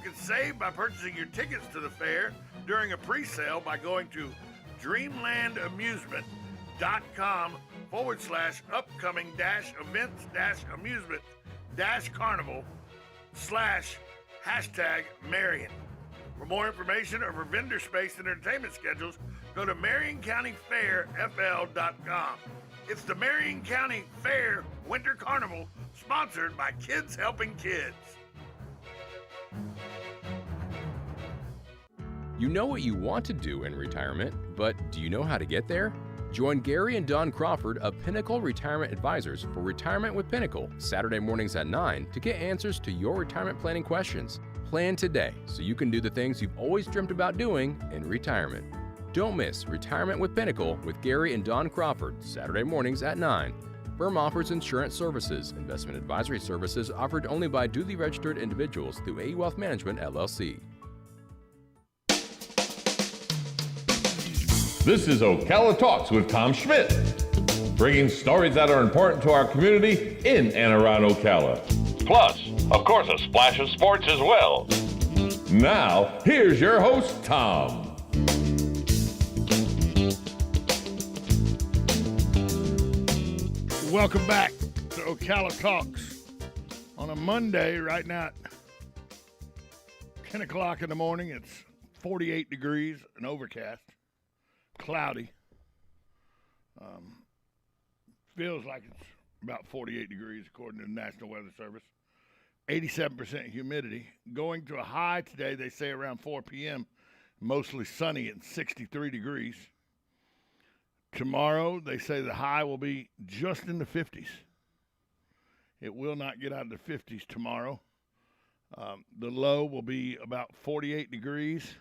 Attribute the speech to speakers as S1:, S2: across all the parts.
S1: can save by purchasing your tickets to the fair during a pre-sale by going to dreamland-amusement.com/upcoming-events-carnival/#Marion. For more information or for vendor space and entertainment schedules, go to MarionCountyFairFL.com. It's the Marion County Fair Winter Carnival, sponsored by Kids Helping Kids.
S2: You know what you want to do in retirement, but do you know how to get there? Join Gary and Don Crawford of Pinnacle Retirement Advisors for Retirement with Pinnacle, Saturday mornings at 9 to get answers to your retirement planning questions. Plan today so you can do the things you've always dreamt about doing in retirement. Don't miss Retirement with Pinnacle with Gary and Don Crawford, Saturday mornings at 9. Firm offers insurance services. Investment advisory services offered only by duly registered individuals through AE Wealth Management, LLC.
S3: This is Ocala Talks with Tom Schmidt, bringing stories that are important to our community in and around Ocala. Plus, of course, a splash of sports as well. Now, here's your host, Tom.
S1: Welcome back to Ocala Talks on a Monday. Right now at 10 o'clock in the morning, it's 48 degrees and overcast, cloudy. Feels like it's about 48 degrees according to the National Weather Service. 87% humidity. Going to a high today, they say around 4 p.m., mostly sunny at 63 degrees. Tomorrow, they say the high will be just in the 50s. It will not get out of the 50s tomorrow. The low will be about 48 degrees,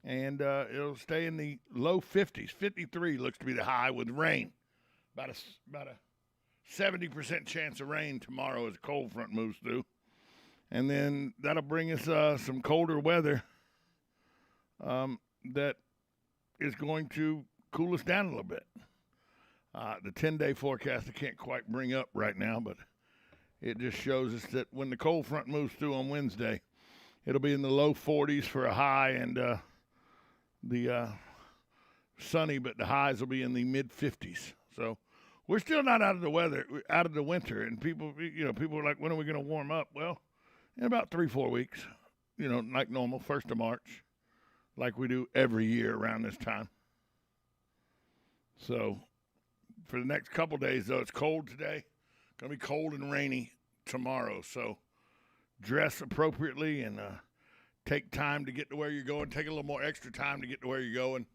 S1: and it'll stay in the low 50s. 53 looks to be the high with rain. About a 70% chance of rain tomorrow as a cold front moves through. And then that'll bring us some colder weather that is going to cool us down a little bit. The 10-day forecast I can't quite bring up right now, but it just shows us that when the cold front moves through on Wednesday, it'll be in the low 40s for a high, and the sunny, but the highs will be in the mid-50s. So we're still not out of the winter, and people are like, when are we going to warm up? Well, in about 3-4 weeks, like normal, 1st of March, like we do every year around this time. So for the next couple days, though, it's cold today. Going to be cold and rainy tomorrow. So dress appropriately and take time to get to where you're going. Take a little more extra time to get to where you're going.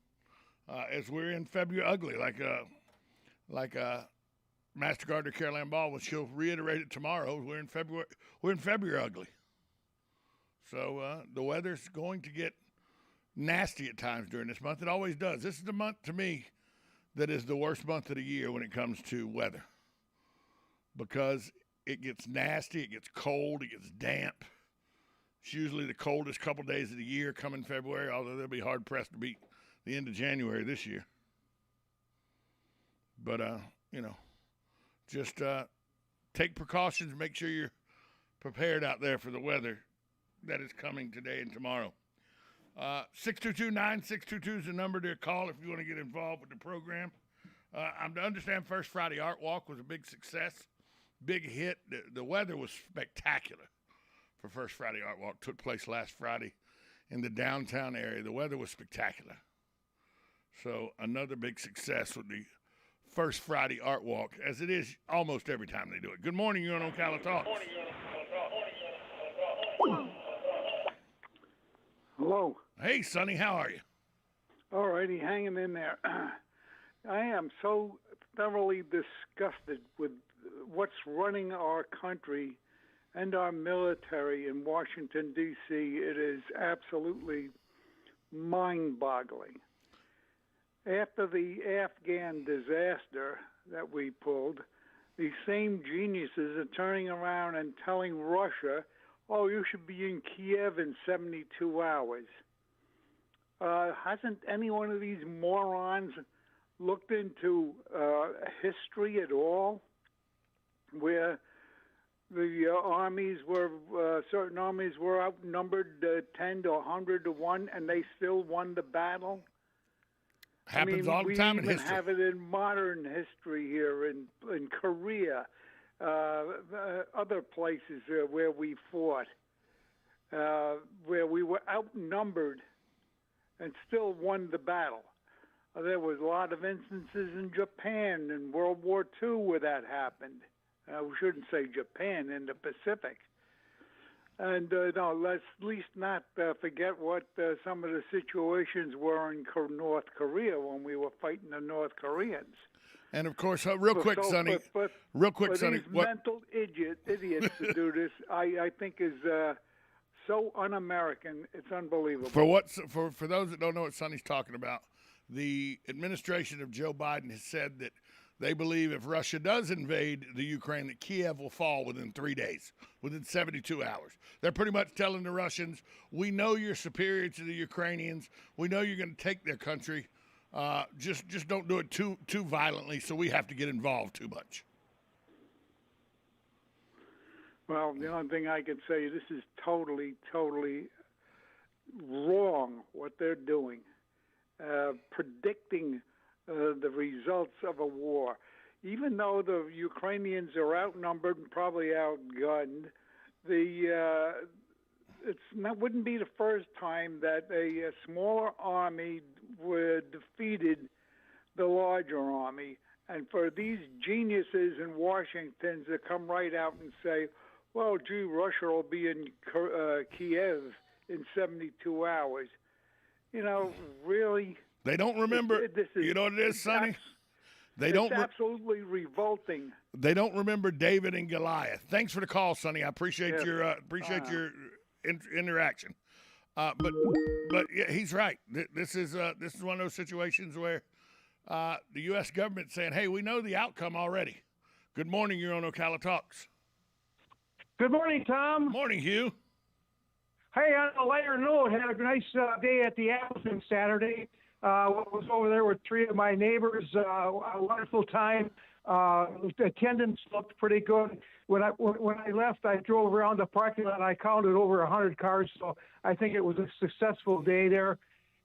S1: As we're in February ugly, like Master Gardener Caroline Baldwin, she'll reiterate it tomorrow. We're in February ugly. So the weather's going to get nasty at times during this month. It always does. This is the month to me that is the worst month of the year when it comes to weather, because it gets nasty, it gets cold, it gets damp. It's usually the coldest couple days of the year come in February, although they'll be hard-pressed to beat the end of January this year. But, just take precautions, make sure you're prepared out there for the weather that is coming today and tomorrow. 622-9622 is the number to call if you want to get involved with the program. I'm to understand First Friday Art Walk was a big success, big hit. The weather was spectacular for First Friday Art Walk. Took place last Friday in the downtown area. The weather was spectacular. So another big success with the First Friday Art Walk, as it is almost every time they do it. Good morning, you're on Ocala Talks.
S4: Hello.
S1: Hey, Sonny, how are you?
S4: All righty, hanging in there. I am so thoroughly disgusted with what's running our country and our military in Washington, D.C. It is absolutely mind-boggling. After the Afghan disaster that we pulled, these same geniuses are turning around and telling Russia, oh, you should be in Kiev in 72 hours. Hasn't any one of these morons looked into history at all, where the armies were certain armies were outnumbered 10 to 100 to 1, and they still won the battle.
S1: Happens all the time in
S4: history. We
S1: history.
S4: even have it in modern history here in Korea, other places where we fought, where we were outnumbered and still won the battle. There was a lot of instances in Japan in World War II where that happened. We shouldn't say Japan, in the Pacific. And no, let's at least not forget what some of the situations were in North Korea when we were fighting the North Koreans.
S1: And of course, real quick, Sonny. Real quick, Sonny.
S4: These mental idiots to do this, I think, is so un-American. It's unbelievable.
S1: For those that don't know what Sonny's talking about, the administration of Joe Biden has said that they believe if Russia does invade the Ukraine, that Kiev will fall within 3 days, within 72 hours. They're pretty much telling the Russians, we know you're superior to the Ukrainians. We know you're going to take their country. Just don't do it too violently, so we have to get involved too much.
S4: Well, the only thing I can say, this is totally, totally wrong what they're doing. Predicting the results of a war. Even though the Ukrainians are outnumbered and probably outgunned, wouldn't be the first time that a smaller army defeated the larger army. And for these geniuses in Washington to come right out and say, well, gee, Russia will be in Kiev in 72 hours. You know, really?
S1: They don't remember. You know what it is, Sonny?
S4: It's absolutely revolting.
S1: They don't remember David and Goliath. Thanks for the call, Sonny. I appreciate your interaction. But yeah, he's right. This is one of those situations where the U.S. government saying, "Hey, we know the outcome already." Good morning. You're on Ocala Talks.
S5: Good morning, Tom.
S1: Morning, Hugh.
S5: Hey, on a lighter note, had a nice day at the Appleton Saturday. Was over there with three of my neighbors. A wonderful time. Attendance looked pretty good. When I left, I drove around the parking lot and I counted over 100 cars. So I think it was a successful day there.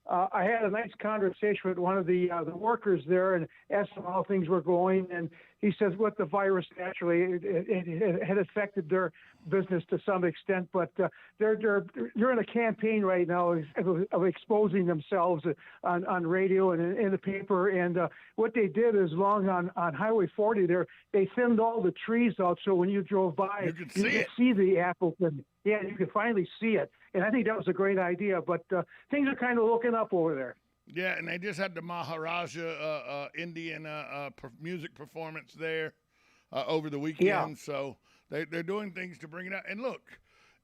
S5: I had a nice conversation with one of the workers there and asked him how things were going. And he says, with the virus, naturally, it had affected their business to some extent. But they're in a campaign right now of exposing themselves on radio and in the paper. And what they did is along on Highway 40 there, they thinned all the trees out. So when you drove by,
S1: you could
S5: see the Appleton. Yeah, you can finally see it. And I think that was a great idea. But things are kind of looking up over there.
S1: Yeah, and they just had the Maharaja Indian music performance there over the weekend.
S5: Yeah.
S1: So they're doing things to bring it out. And look,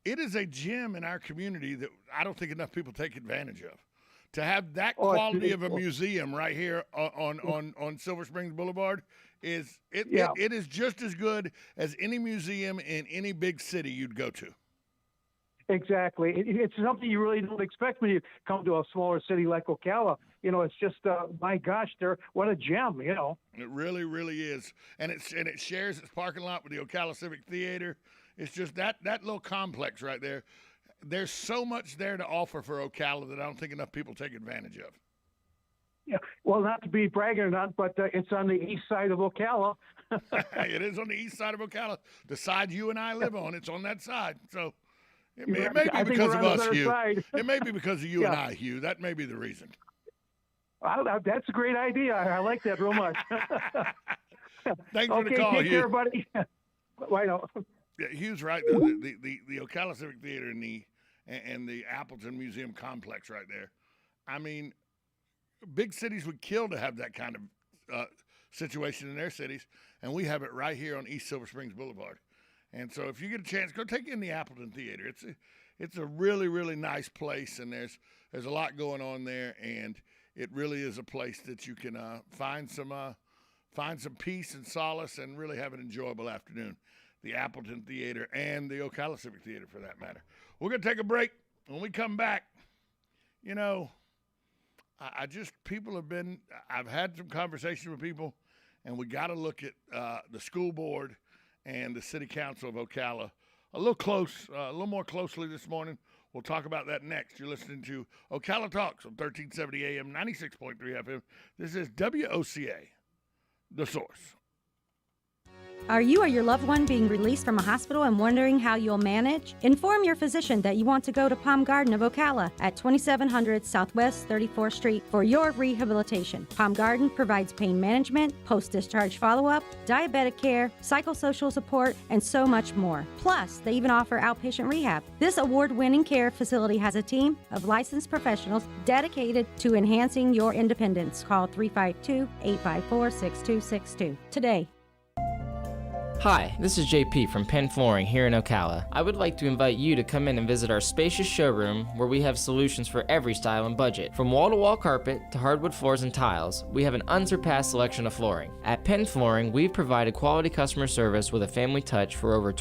S1: it is a gem in our community that I don't think enough people take advantage of. To have that quality of a museum right here on Silver Springs Boulevard it is just as good as any museum in any big city you'd go to.
S5: Exactly. It's something you really don't expect when you come to a smaller city like Ocala. You know, it's just, my gosh, what a gem, you know.
S1: It really, really is. And it shares its parking lot with the Ocala Civic Theater. It's just that little complex right there. There's so much there to offer for Ocala that I don't think enough people take advantage of.
S5: Yeah, well, not to be bragging or not, but it's on the east side of Ocala.
S1: It is on the east side of Ocala. The side you and I live on, it's on that side. So it may be because of us, Hugh. It may be because of you and I, Hugh. That may be the reason.
S5: That's a great idea. I like that real much.
S1: Thanks for the call,
S5: take
S1: Hugh.
S5: Care, buddy. Why not?
S1: Yeah, Hugh's right. The Ocala Civic Theater and the Appleton Museum complex right there. I mean, big cities would kill to have that kind of situation in their cities, and we have it right here on East Silver Springs Boulevard. And so if you get a chance, go take in the Appleton Theater. It's a really, really nice place, and there's a lot going on there, and it really is a place that you can find some peace and solace and really have an enjoyable afternoon. The Appleton Theater and the Ocala Civic Theater, for that matter. We're going to take a break. When we come back, you know, I've had some conversations with people, and we got to look at the school board and the City Council of Ocala a little more closely this morning. We'll talk about that next. You're listening to Ocala Talks on 1370 AM, 96.3 FM. This is WOCA, The Source.
S6: Are you or your loved one being released from a hospital and wondering how you'll manage? Inform your physician that you want to go to Palm Garden of Ocala at 2700 Southwest 34th Street for your rehabilitation. Palm Garden provides pain management, post-discharge follow-up, diabetic care, psychosocial support, and so much more. Plus, they even offer outpatient rehab. This award-winning care facility has a team of licensed professionals dedicated to enhancing your independence. Call 352-854-6262 today.
S7: Hi, this is JP from Penn Flooring here in Ocala. I would like to invite you to come in and visit our spacious showroom where we have solutions for every style and budget. From wall-to-wall carpet to hardwood floors and tiles, we have an unsurpassed selection of flooring. At Penn Flooring, we've provided quality customer service with a family touch for over